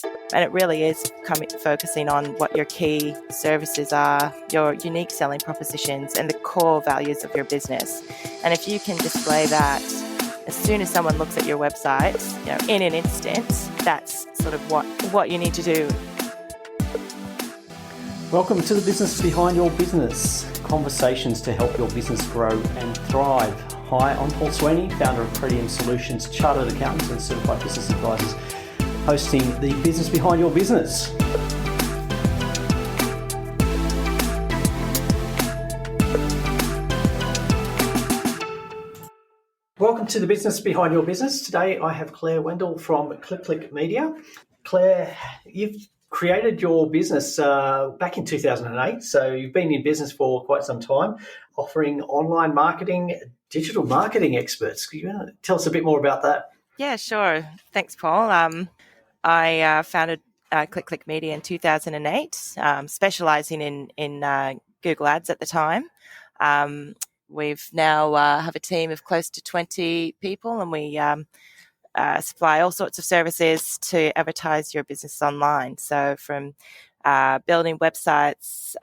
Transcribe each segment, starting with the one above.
And it really is focusing on what your key services are, your unique selling propositions, and the core values of your business. And if you can display that as soon as someone looks at your website, in an instant, that's sort of what you need to do. Welcome to the Business Behind Your Business, conversations to help your business grow and thrive. Hi, I'm Paul Sweeney, founder of Pretium Solutions, chartered accountants and certified business advisors, hosting the Business Behind Your Business. Welcome to the Business Behind Your Business. Today I have Claire Wendell from Click Media. Claire, you've created your business back in 2008, so you've been in business for quite some time, offering online marketing, digital marketing experts. Can you tell us a bit more about that? Yeah, sure. Thanks, Paul. I founded Click Media in 2008, specializing in Google Ads at the time. We've now have a team of close to 20 people, and we supply all sorts of services to advertise your business online. So from building websites,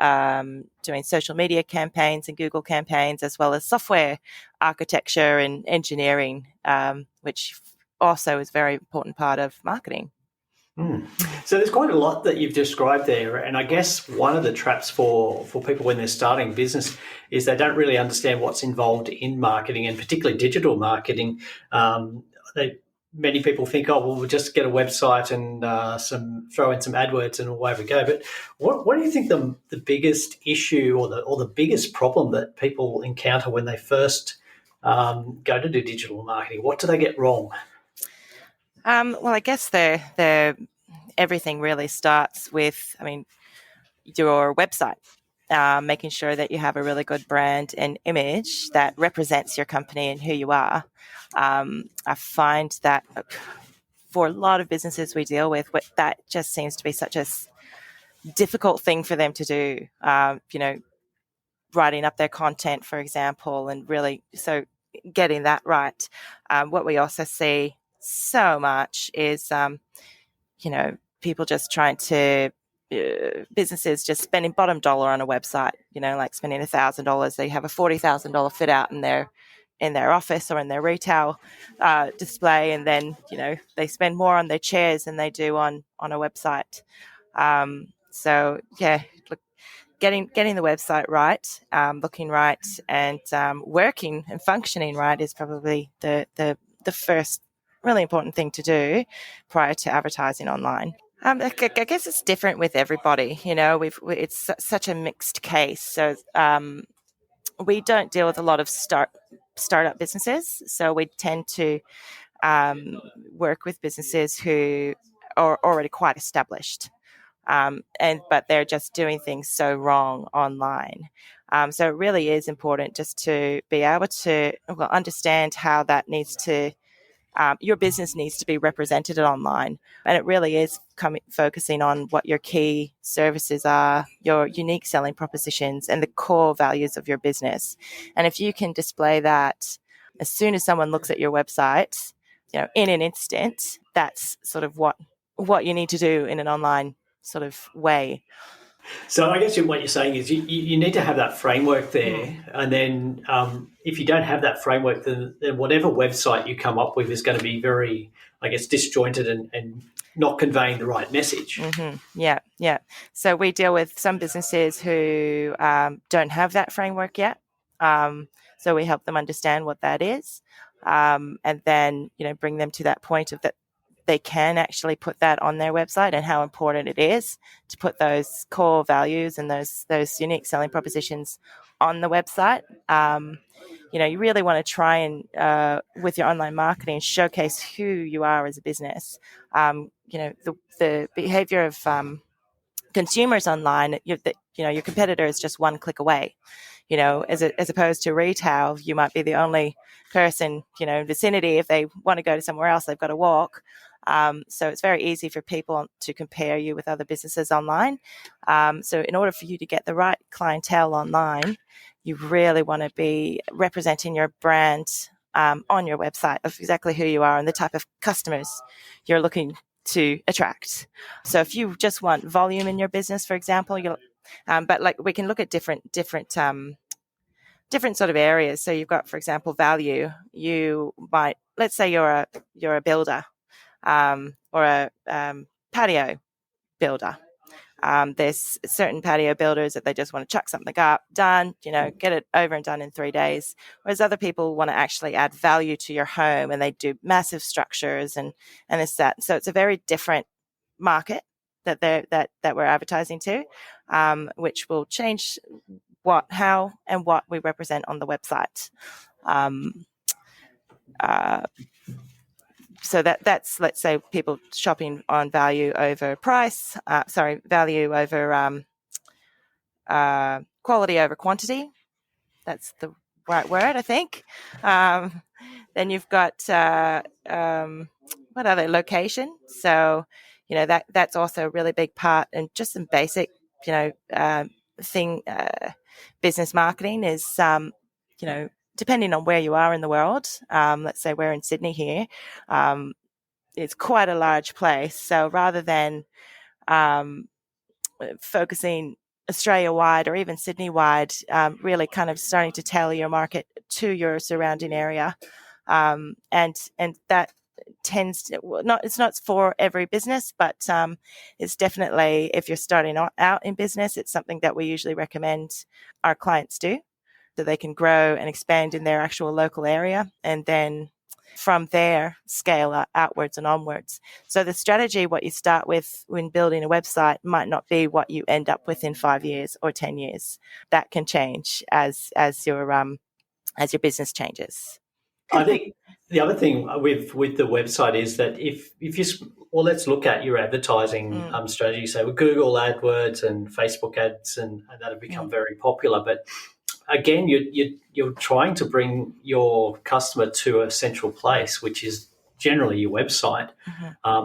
doing social media campaigns and Google campaigns, as well as software architecture and engineering, which also is a very important part of marketing. So there's quite a lot that you've described there, and I guess one of the traps for people when they're starting business is they don't really understand what's involved in marketing, and particularly digital marketing. Many people think, oh, well, we'll just get a website and throw in some AdWords and away we go. But what do you think the biggest issue or the biggest problem that people encounter when they first go to do digital marketing? What do they get wrong? Well, I guess everything really starts with, your website, making sure that you have a really good brand and image that represents your company and who you are. I find that for a lot of businesses we deal with, that just seems to be such a difficult thing for them to do. Writing up their content, for example, and really so getting that right. What we also see so much is, people just trying to, businesses just spending bottom dollar on a website, like spending $1,000. They have a $40,000 fit out in their office or in their retail display, and then they spend more on their chairs than they do on a website. So yeah, look, getting the website right, looking right, and working and functioning right is probably the first really important thing to do prior to advertising online. I guess it's different with everybody. It's such a mixed case. So we don't deal with a lot of startup businesses. So we tend to work with businesses who are already quite established, but they're just doing things so wrong online. So it really is important just to be able to understand how that needs to. Your business needs to be represented online, and it really is focusing on what your key services are, your unique selling propositions, and the core values of your business. And if you can display that as soon as someone looks at your website, in an instant, that's sort of what you need to do in an online sort of way. So I guess what you're saying is you need to have that framework there, and then if you don't have that framework, then whatever website you come up with is going to be very, I guess, disjointed and not conveying the right message. Mm-hmm. Yeah. So we deal with some businesses who don't have that framework yet. So we help them understand what that is, and then bring them to that point of that. They can actually put that on their website and how important it is to put those core values and those unique selling propositions on the website. You really want to try and, with your online marketing, showcase who you are as a business. The behavior of consumers online, your competitor is just one click away. As opposed to retail, you might be the only person, vicinity. If they want to go to somewhere else, they've got to walk. So it's very easy for people to compare you with other businesses online. So in order for you to get the right clientele online, you really want to be representing your brand on your website of exactly who you are and the type of customers you're looking to attract. So if you just want volume in your business, for example, but like we can look at different sort of areas. So you've got, for example, value. You might, let's say you're a builder, or a patio builder. There's certain patio builders that they just want to chuck something up, done, get it over and done in 3 days. Whereas other people want to actually add value to your home, and they do massive structures and this, that. So it's a very different market that we're advertising to, which will change how and what we represent on the website. So that's, let's say, people shopping on value over price. Value over quality over quantity. That's the right word, I think. Then you've got what other location. So that's also a really big part, and just some basic thing. Business marketing is depending on where you are in the world. Let's say we're in Sydney here. It's quite a large place. So rather than focusing Australia-wide or even Sydney-wide, really kind of starting to tailor your market to your surrounding area. And that tends to, it's not for every business, but it's definitely, if you're starting out in business, it's something that we usually recommend our clients do, so they can grow and expand in their actual local area, and then from there scale outwards and onwards. So the strategy, what you start with when building a website, might not be what you end up with in 5 years or 10 years. That can change as your business changes. I think the other thing with the website is that if you, well, let's look at your advertising strategy. So with Google AdWords and Facebook ads, and that have become very popular. But again, you're trying to bring your customer to a central place, which is generally your website.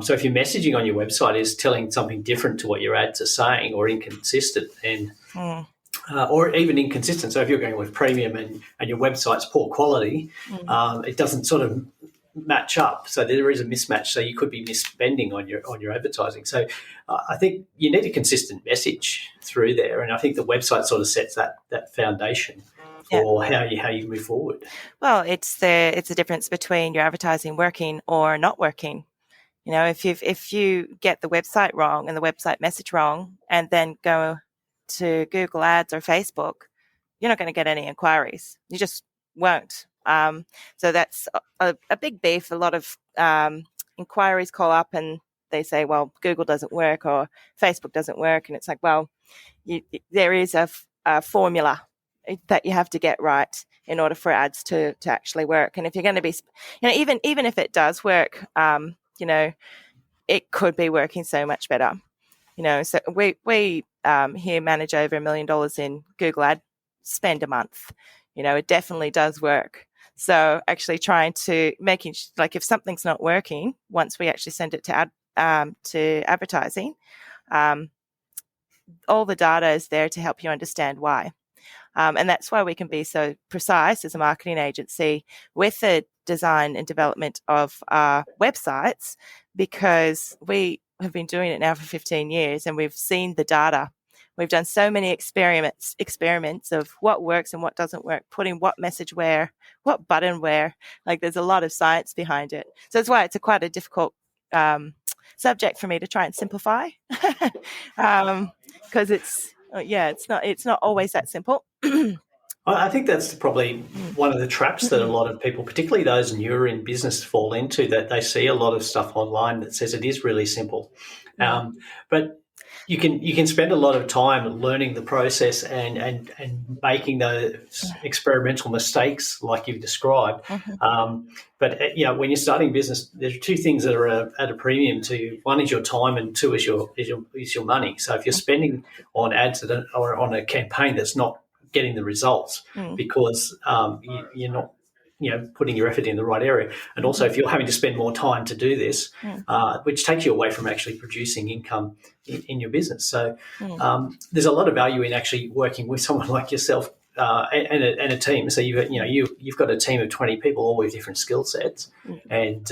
So if your messaging on your website is telling something different to what your ads are saying, or inconsistent, and or even inconsistent. So if you're going with premium and your website's poor quality, it doesn't sort of match up. So there is a mismatch. So you could be misspending on your advertising. So I think you need a consistent message through there, and I think the website sort of sets that foundation for how you move forward. Well, it's the difference between your advertising working or not working. If you get the website wrong and the website message wrong, and then go to Google Ads or Facebook, you're not going to get any inquiries. You just won't. So that's a big beef. A lot of inquiries call up and they say, well, Google doesn't work or Facebook doesn't work. And it's like, well, there is a formula that you have to get right in order for ads to actually work. And if you're going to be, even if it does work, it could be working so much better. So we here manage over $1 million in Google ad spend a month. It definitely does work. So actually trying to like, if something's not working, once we actually send it to advertising, all the data is there to help you understand why. And that's why we can be so precise as a marketing agency with the design and development of our websites, because we have been doing it now for 15 years and we've seen the data. We've done so many experiments of what works and what doesn't work, putting what message where, what button where. Like, there's a lot of science behind it. So that's why it's quite a difficult subject for me to try and simplify, because it's not always that simple. I think that's probably one of the traps that a lot of people, particularly those newer in business, fall into, that they see a lot of stuff online that says it is really simple. But you can spend a lot of time learning the process and making those experimental mistakes like you've described. But when you're starting business, there's two things that are at a premium to you. One is your time, and two is your money. So if you're spending on ads or on a campaign that's not getting the results because you're not putting your effort in the right area, and also if you're having to spend more time to do this, which takes you away from actually producing income in your business. So there's a lot of value in actually working with someone like yourself and a team. So you've got a team of 20 people, all with different skill sets, and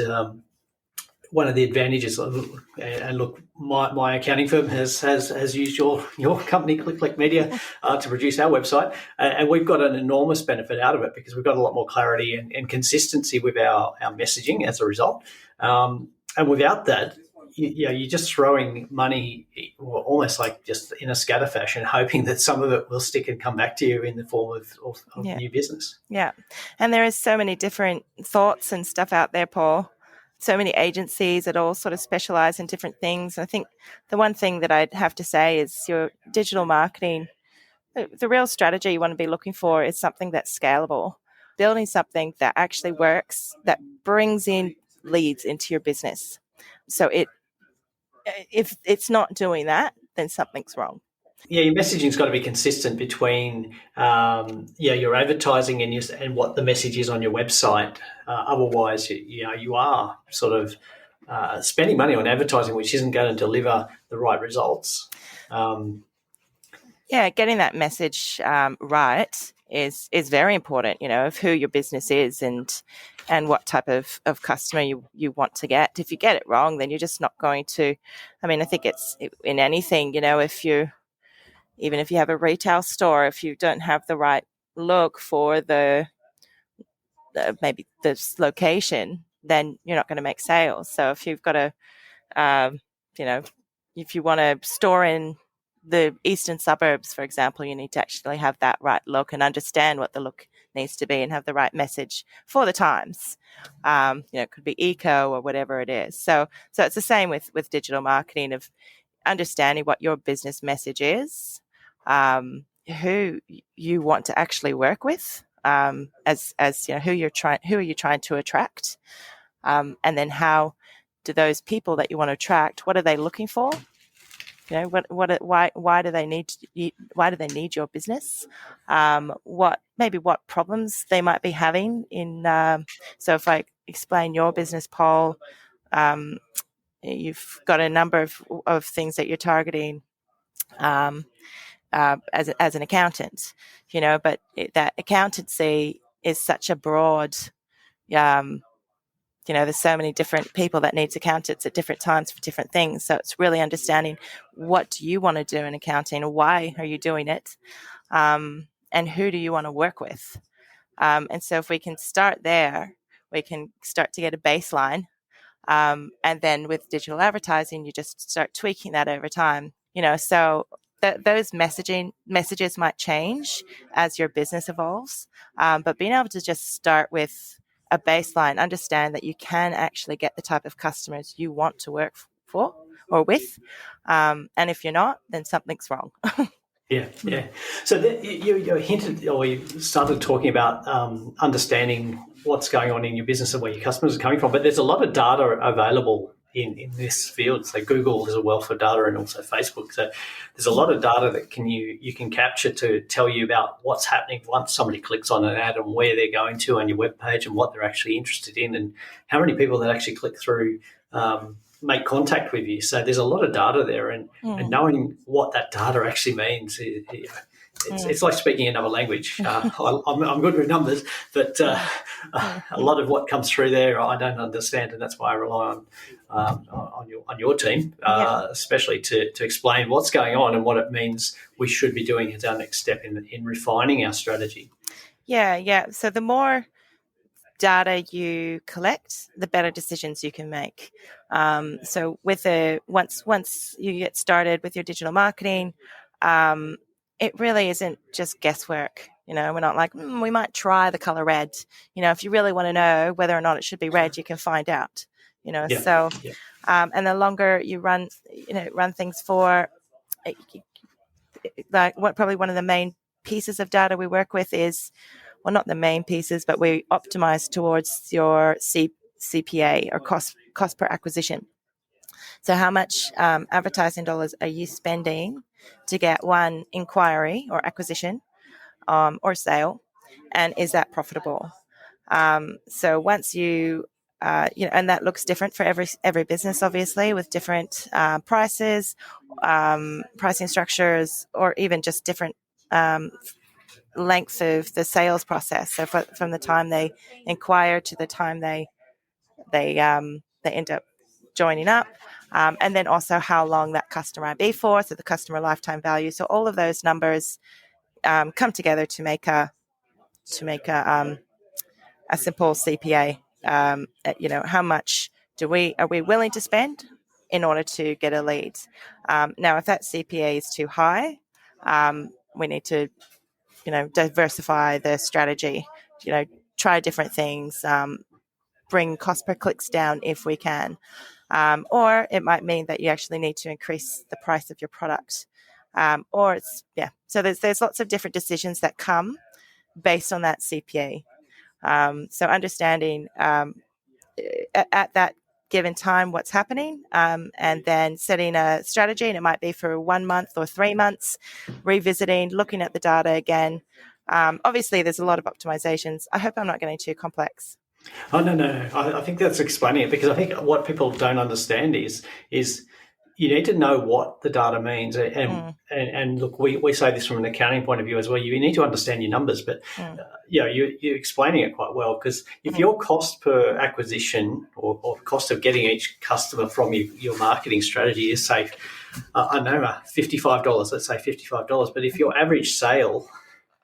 one of the advantages, and look, my accounting firm has used your company, Click Media, to produce our website, and we've got an enormous benefit out of it because we've got a lot more clarity and consistency with our messaging as a result. And without that, you're just throwing money, almost like just in a scatter fashion, hoping that some of it will stick and come back to you in the form of new business. Yeah. And there is so many different thoughts and stuff out there, Paul. So many agencies that all sort of specialize in different things. And I think the one thing that I'd have to say is your digital marketing, the real strategy you want to be looking for is something that's scalable, building something that actually works, that brings in leads into your business. So if it's not doing that, then something's wrong. Yeah, your messaging's got to be consistent between your advertising and what the message is on your website. Otherwise, you are sort of spending money on advertising which isn't going to deliver the right results. Getting that message right is very important. Of who your business is and what type of customer you want to get. If you get it wrong, then you're just not going to. I mean, I think it's in anything. Even if you have a retail store, if you don't have the right look for maybe this location, then you're not going to make sales. So if you've got if you want to store in the eastern suburbs, for example, you need to actually have that right look and understand what the look needs to be and have the right message for the times. It could be eco or whatever it is. So it's the same with digital marketing, of understanding what your business message is, who you want to actually work with, as who are you trying to attract, and then how do those people that you want to attract, what are they looking for? Why do they need your business? What problems they might be having in. So if I explain your business, Paul, you've got a number of things that you're targeting as an accountant, but that accountancy is such a broad. There's so many different people that needs accountants at different times for different things. So it's really understanding, what do you want to do in accounting, or why are you doing it, and who do you want to work with? And so if we can start there, we can start to get a baseline. And then with digital advertising, you just start tweaking that over time. So those messages might change as your business evolves. But being able to just start with a baseline, understand that you can actually get the type of customers you want to work for or with. And if you're not, then something's wrong. Yeah. So you hinted, or you started talking about understanding what's going on in your business and where your customers are coming from. But there's a lot of data available in this field. So Google has a wealth of data, and also Facebook. So there's a lot of data that you can capture to tell you about what's happening once somebody clicks on an ad, and where they're going to on your webpage, and what they're actually interested in, and how many people that actually click through make contact with you. So there's a lot of data there, and knowing what that data actually means, it's like speaking another language. I'm good with numbers, but a lot of what comes through there I don't understand, and that's why I rely on your team, especially to explain what's going on and what it means we should be doing as our next step in refining our strategy. Yeah. So the more data you collect, the better decisions you can make. So once you get started with your digital marketing, it really isn't just guesswork. We're not like, we might try the color red. If you really want to know whether or not it should be red, you can find out. And the longer you run things for, like probably one of the main pieces of data we work with is, well, not the main pieces, but we optimize towards your CPA, or cost per acquisition. So how much advertising dollars are you spending to get one inquiry or acquisition or sale, and is that profitable? So once you and that looks different for every business, obviously, with different prices, pricing structures, or even just different length of the sales process. So from the time they inquire to the time they end up joining up, and then also how long that customer might be for, so the customer lifetime value. So all of those numbers come together to make a simple CPA. How much are we willing to spend in order to get a lead? Now, if that CPA is too high, we need to diversify the strategy. Try different things. Bring cost per clicks down if we can. Or it might mean that you actually need to increase the price of your product. So there's lots of different decisions that come based on that CPA. So understanding at that given time what's happening, and then setting a strategy, and it might be for 1 month or 3 months, revisiting, looking at the data again. Obviously, there's a lot of optimizations. I hope I'm not getting too complex. Oh, no. I think that's explaining it, because I think what people don't understand is you need to know what the data means. And look, we say this from an accounting point of view as well. You need to understand your numbers, but you're explaining it quite well, because if your cost per acquisition or cost of getting each customer from your marketing strategy is, say, $55, let's say $55, but if your average sale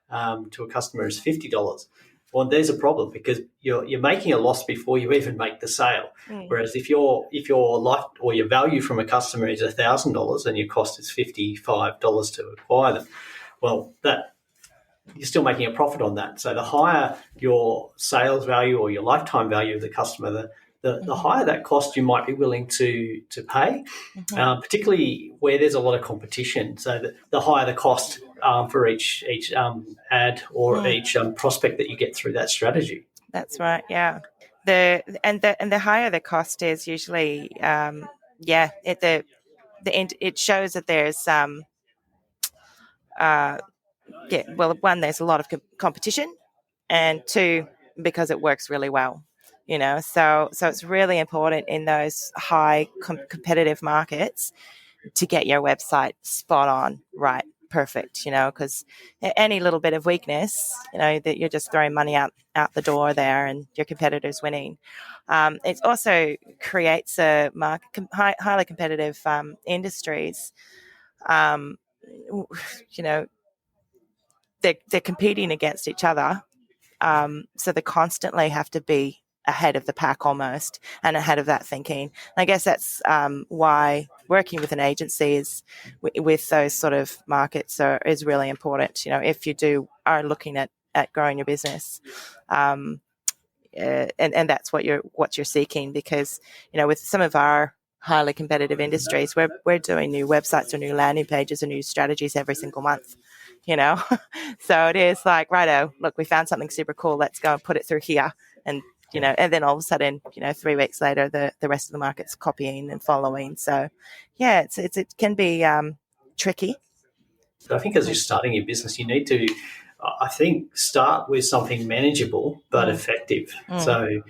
to a customer is $50, well, there's a problem, because you're making a loss before you even make the sale. Whereas if your life or your value from a customer is $1,000 and your cost is $55 to acquire them, well, that you're still making a profit on that. So the higher your sales value or your lifetime value of the customer, the higher that cost you might be willing to pay, particularly where there's a lot of competition. So the higher the cost for each ad or each prospect that you get through that strategy. That's right. Yeah. The higher the cost is, usually, it shows that there's one, there's a lot of competition, and two, because it works really well. So it's really important in those high competitive markets to get your website spot on, right, perfect, because any little bit of weakness, that you're just throwing money out the door there, and your competitor's winning. It also creates a highly competitive industries. They're competing against each other, so they constantly have to be ahead of the pack almost, and ahead of that thinking. And I guess that's why working with an agency is with those sort of markets is really important. If you are looking at growing your business, and that's what you're seeking, because with some of our highly competitive industries, we're doing new websites or new landing pages or new strategies every single month. So it is like, righto, look, we found something super cool, let's go and put it through here. And and then all of a sudden, 3 weeks later, the rest of the market's copying and following. So, yeah, it can be tricky. But I think as you're starting your business, you need to, I think, start with something manageable but effective. So,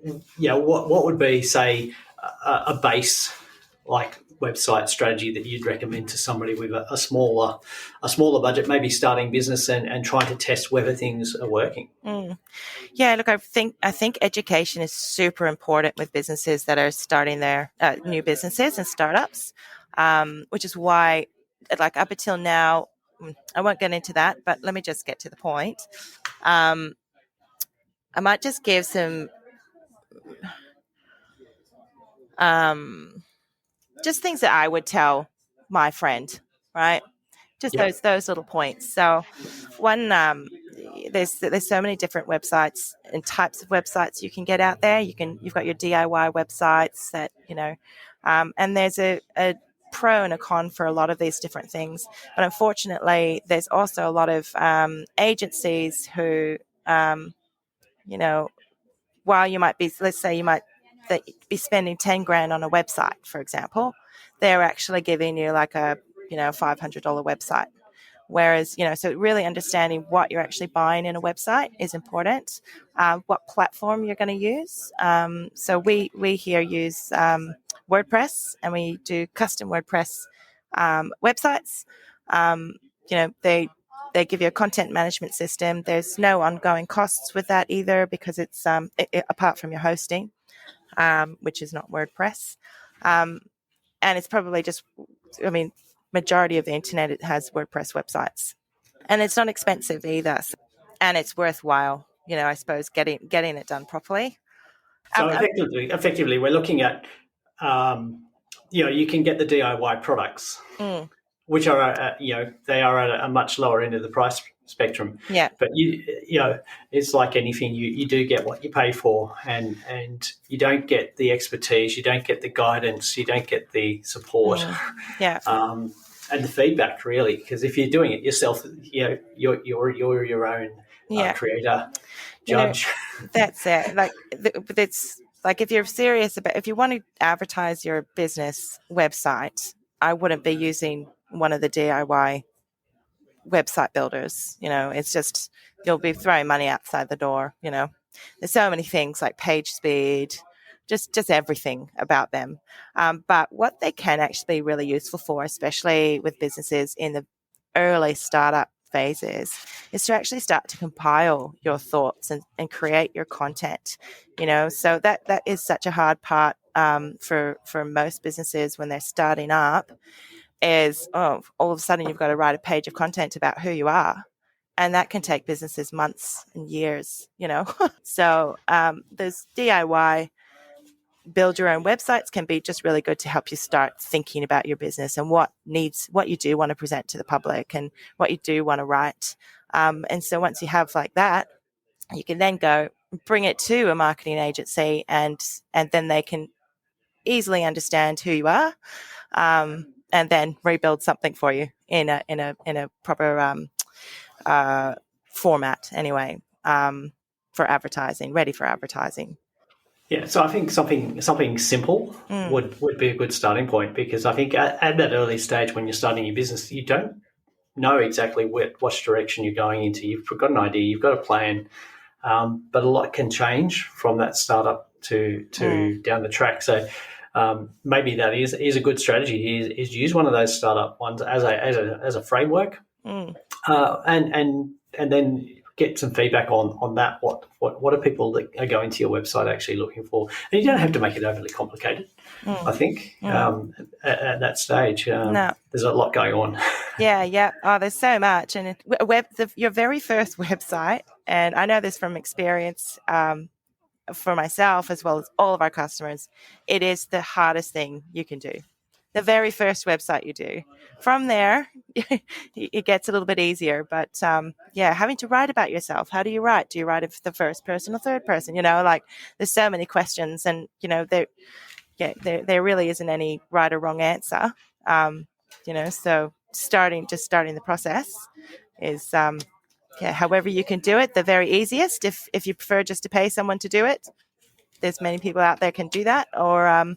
what would be, say, a base like website strategy that you'd recommend to somebody with a smaller budget, maybe starting business and trying to test whether things are working? Yeah, look, I think education is super important with businesses that are starting their new businesses and startups, which is why, like, up until now, I won't get into that, but let me just get to the point. I might just give some just things that I would tell my friend, right? Just those little points. So, one, there's so many different websites and types of websites you can get out there. You've got your DIY websites that and there's a pro and a con for a lot of these different things. But unfortunately, there's also a lot of agencies who, while you might be, let's say you might be spending 10 grand on a website, for example, they're actually giving you like a $500 website. Whereas, so really understanding what you're actually buying in a website is important. What platform you're going to use. So we here use WordPress, and we do custom WordPress websites. They give you a content management system. There's no ongoing costs with that either, because it's apart from your hosting. which is not WordPress. And it's probably just, I mean, majority of the internet, it has WordPress websites. And it's not expensive either. And it's worthwhile, I suppose, getting it done properly. So effectively, we're looking at, you can get the DIY products, which are, they are at a much lower end of the price spectrum. Yeah. But it's like anything. You do get what you pay for, and you don't get the expertise, you don't get the guidance, you don't get the support. Yeah. And the feedback, really, because if you're doing it yourself, you're your own creator, judge. That's it. It's like if you're serious about, if you want to advertise your business website, I wouldn't be using one of the DIY website builders. It's just, you'll be throwing money outside the door. There's so many things like page speed, just everything about them. But what they can actually be really useful for, especially with businesses in the early startup phases, is to actually start to compile your thoughts and create your content. So that is such a hard part for most businesses when they're starting up, is all of a sudden you've got to write a page of content about who you are. And that can take businesses months and years, So those DIY build your own websites can be just really good to help you start thinking about your business and what you do want to present to the public and what you do want to write. And so once you have like that, you can then go bring it to a marketing agency, and then they can easily understand who you are, and then rebuild something for you in a proper format anyway, for advertising, ready for advertising. Yeah, so I think something simple would be a good starting point, because I think at that early stage when you're starting your business, you don't know exactly which direction you're going into. You've got an idea, you've got a plan, but a lot can change from that startup to down the track. So maybe that is a good strategy. Is use one of those startup ones as a framework, and then get some feedback on that. What are people that are going to your website actually looking for? And you don't have to make it overly complicated. I think at that stage, No. there's a lot going on. Yeah. Oh, there's so much. And your very first website, and I know this from experience, for myself as well as all of our customers, it is the hardest thing you can do. The very first website you do. From there, it gets a little bit easier. But having to write about yourself. How do you write? Do you write it the first person or third person? There's so many questions, and there really isn't any right or wrong answer. So starting the process is however you can do it. The very easiest, if you prefer just to pay someone to do it, there's many people out there can do that. Or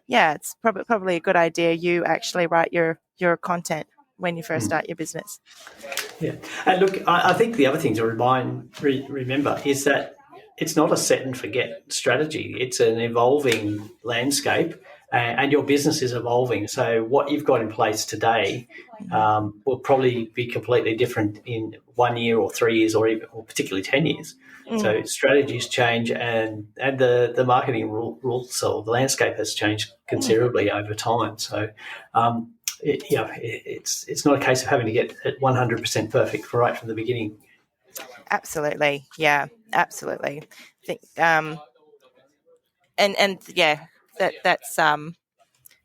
it's probably a good idea you actually write your content when you first start your business. Yeah, and look, I think the other thing to remember is that it's not a set and forget strategy. It's an evolving landscape, and your business is evolving. So what you've got in place today will probably be completely different in 1 year or 3 years, or particularly 10 years. So strategies change, and the marketing rules, or the landscape has changed considerably over time. So it's not a case of having to get it 100% perfect right from the beginning. Absolutely, yeah, absolutely. I think, that's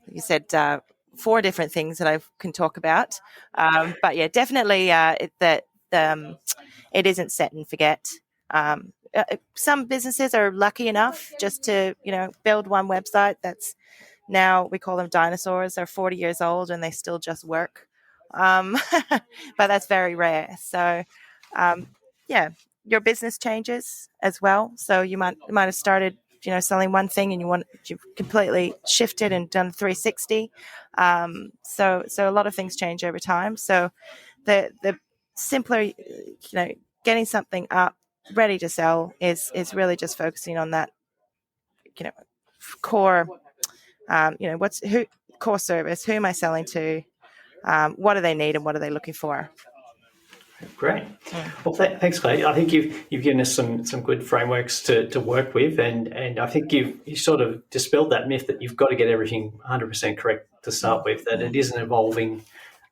you said 4 different things that I can talk about. But yeah, definitely it isn't set and forget. Some businesses are lucky enough just to build one website that's, now we call them dinosaurs. They're 40 years old and they still just work. But that's very rare. So, your business changes as well. So you might have started, selling one thing, and you've completely shifted and done 360. So a lot of things change over time. So the simpler, getting something up ready to sell is really just focusing on that, core. Core service? Who am I selling to? What do they need and what are they looking for? Great. Well, thanks, Claire. I think you've given us some good frameworks to work with, and I think you sort of dispelled that myth that you've got to get everything 100% correct to start with. That it is an evolving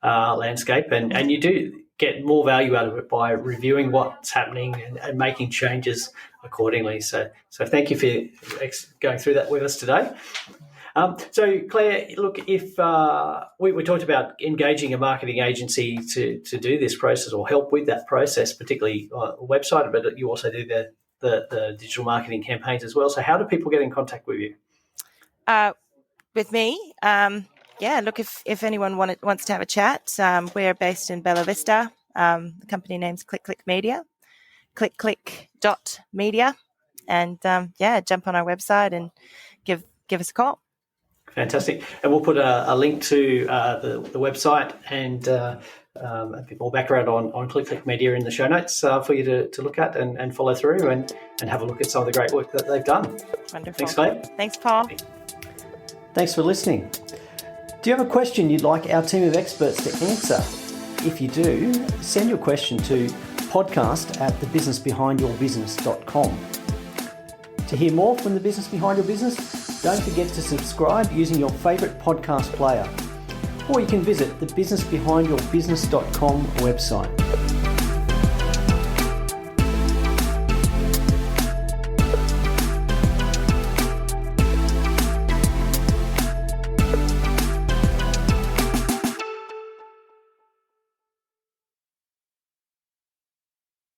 landscape, and you do get more value out of it by reviewing what's happening and making changes accordingly. So thank you for going through that with us today. So, Claire, look, if we talked about engaging a marketing agency to do this process or help with that process, particularly a website, but you also do the digital marketing campaigns as well. So how do people get in contact with you? With me, look, if anyone wants to have a chat, we're based in Bella Vista. The company name's Click Media, click.media, and jump on our website and give us a call. Fantastic. And we'll put a link to the website and a bit more background on Click Media in the show notes for you to look at and follow through and have a look at some of the great work that they've done. Wonderful. Thanks, Claire. Thanks, Paul. Thanks for listening. Do you have a question you'd like our team of experts to answer? If you do, send your question to podcast@thebusinessbehindyourbusiness.com. To hear more from The Business Behind Your Business, don't forget to subscribe using your favourite podcast player. Or you can visit the businessbehindyourbusiness.com website.